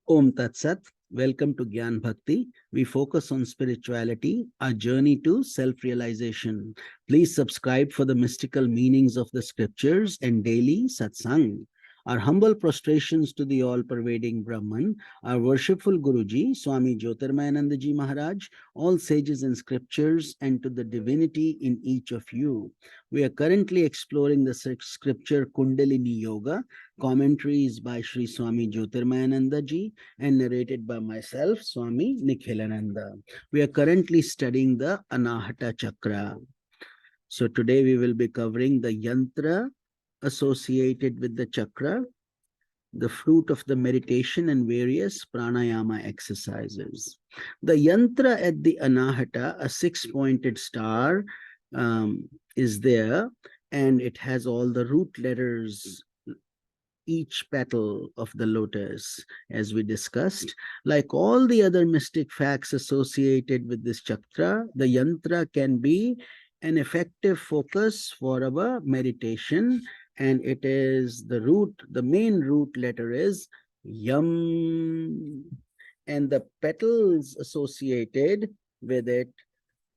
Om Tat Sat. Welcome to Gyan Bhakti. We focus on spirituality, a journey to self-realization. Please subscribe for the mystical meanings of the scriptures and daily satsang. Our humble prostrations to the all-pervading Brahman, our worshipful Guruji, Swami Jyotirmayananda Ji Maharaj, all sages and scriptures, and to the divinity in each of you. We are currently exploring the scripture Kundalini Yoga. Commentaries by Sri Swami Jyotirmayananda Ji and narrated by myself, Swami Nikhilananda. We are currently studying the Anahata Chakra. So today we will be covering the yantra associated with the chakra, the fruit of the meditation, and various pranayama exercises. The yantra at the Anahata, a six-pointed star, is there, and it has all the root letters, each petal of the lotus, as we discussed. Like all the other mystic facts associated with this chakra, the yantra can be an effective focus for our meditation, and it is the main root letter is yam, and the petals associated with it,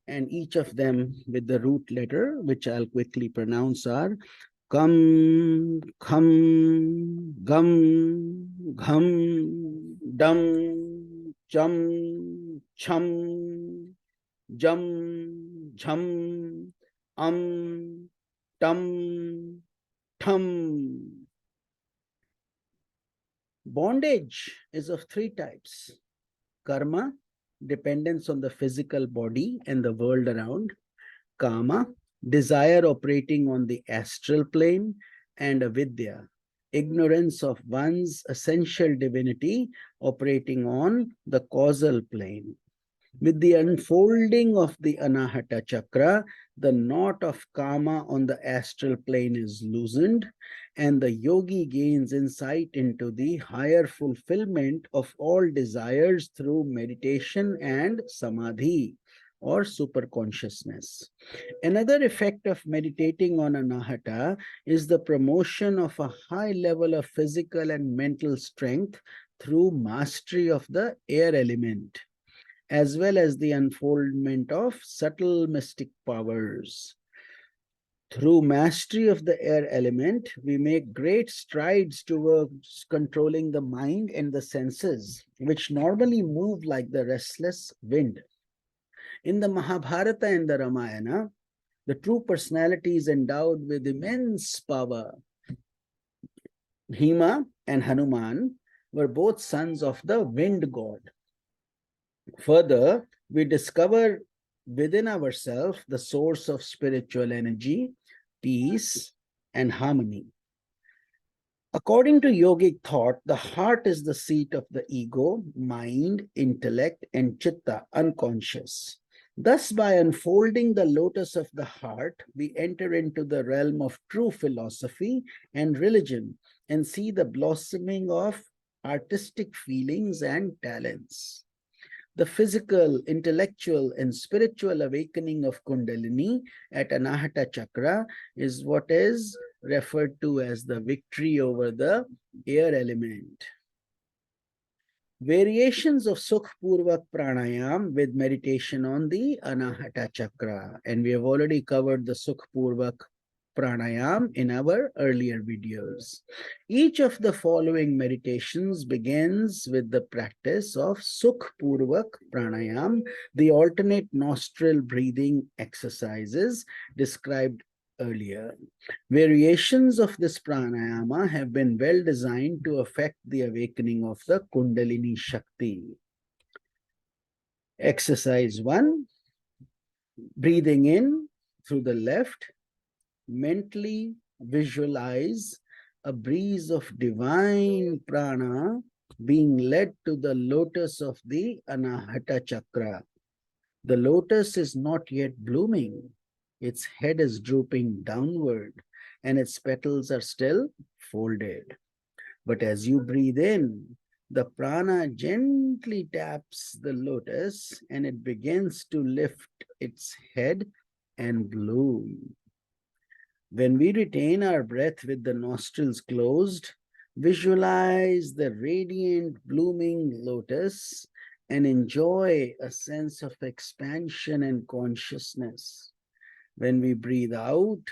and each of them with the root letter, which I'll quickly pronounce, are Kam, kham, gum, gham, dum, chum, chum, jum, jhum, tum, tum. Bondage is of three types: karma, dependence on the physical body and the world around; kama, desire operating on the astral plane; and avidya, ignorance of one's essential divinity operating on the causal plane. With the unfolding of the Anahata Chakra, the knot of kama on the astral plane is loosened, and the yogi gains insight into the higher fulfillment of all desires through meditation and samadhi, or superconsciousness. Another effect of meditating on Anahata is the promotion of a high level of physical and mental strength through mastery of the air element, as well as the unfoldment of subtle mystic powers. Through mastery of the air element, we make great strides towards controlling the mind and the senses, which normally move like the restless wind. In the Mahabharata and the Ramayana, the true personality is endowed with immense power. Bhima and Hanuman were both sons of the wind god. Further, we discover within ourselves the source of spiritual energy, peace, and harmony. According to yogic thought, the heart is the seat of the ego, mind, intellect, and chitta, unconscious. Thus, by unfolding the lotus of the heart, we enter into the realm of true philosophy and religion and see the blossoming of artistic feelings and talents. The physical, intellectual, and spiritual awakening of Kundalini at Anahata Chakra is what is referred to as the victory over the air element. Variations of Sukhpurvak Pranayam with meditation on the Anahata Chakra. And we have already covered the Sukhpurvak Pranayam in our earlier videos. Each of the following meditations begins with the practice of Sukhpurvak Pranayam, the alternate nostril breathing exercises described earlier. Variations of this pranayama have been well designed to affect the awakening of the Kundalini Shakti. Exercise 1, breathing in through the left, mentally visualize a breeze of divine prana being led to the lotus of the Anahata Chakra. The lotus is not yet blooming. Its head is drooping downward and its petals are still folded. But as you breathe in, the prana gently taps the lotus and it begins to lift its head and bloom. When we retain our breath with the nostrils closed, Visualize the radiant blooming lotus and enjoy a sense of expansion and consciousness. When we breathe out,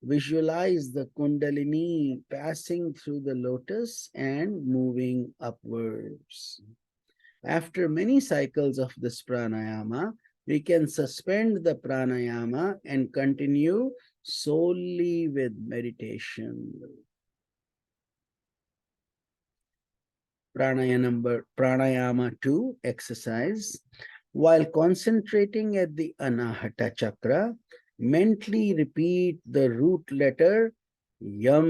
visualize the Kundalini passing through the lotus and moving upwards. After many cycles of this pranayama, we can suspend the pranayama and continue solely with meditation. Pranayama 2 exercise. While concentrating at the Anahata chakra, mentally repeat the root letter Yam.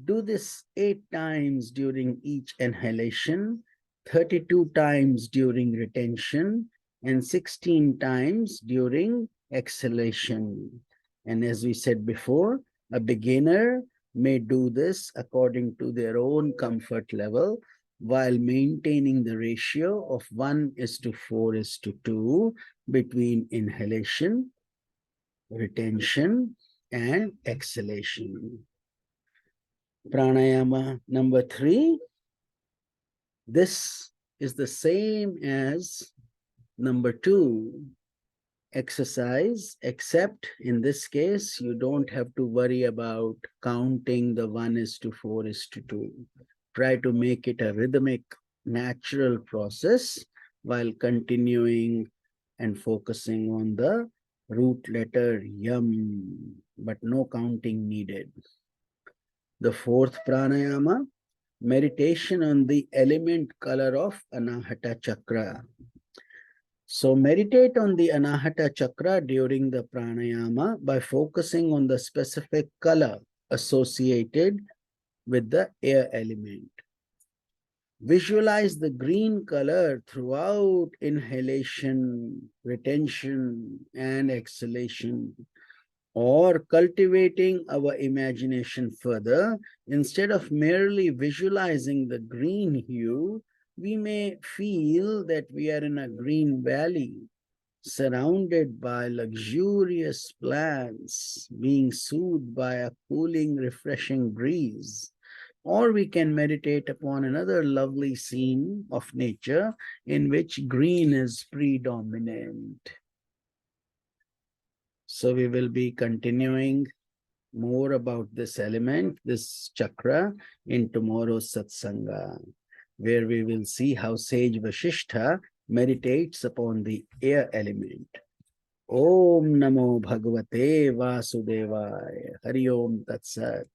Do this 8 times during each inhalation, 32 times during retention, and 16 times during exhalation. And as we said before, a beginner may do this according to their own comfort level while maintaining the ratio of 1:4:2 between inhalation, retention, and exhalation. Pranayama number 3. This is the same as number 2 exercise, except in this case, you don't have to worry about counting the 1:4:2. Try to make it a rhythmic, natural process while continuing and focusing on the root letter Yam, but no counting needed. The 4th pranayama, meditation on the element color of Anahata chakra. So meditate on the Anahata chakra during the pranayama by focusing on the specific color associated with the air element. Visualize the green color throughout inhalation, retention, and exhalation. Or cultivating our imagination further, instead of merely visualizing the green hue, we may feel that we are in a green valley, surrounded by luxurious plants, being soothed by a cooling, refreshing breeze. Or we can meditate upon another lovely scene of nature in which green is predominant. So we will be continuing more about this element, this chakra, in tomorrow's satsanga, where we will see how sage Vasishtha meditates upon the air element. Om Namo Bhagavate Vasudevaya. Hari Om Tat Sat.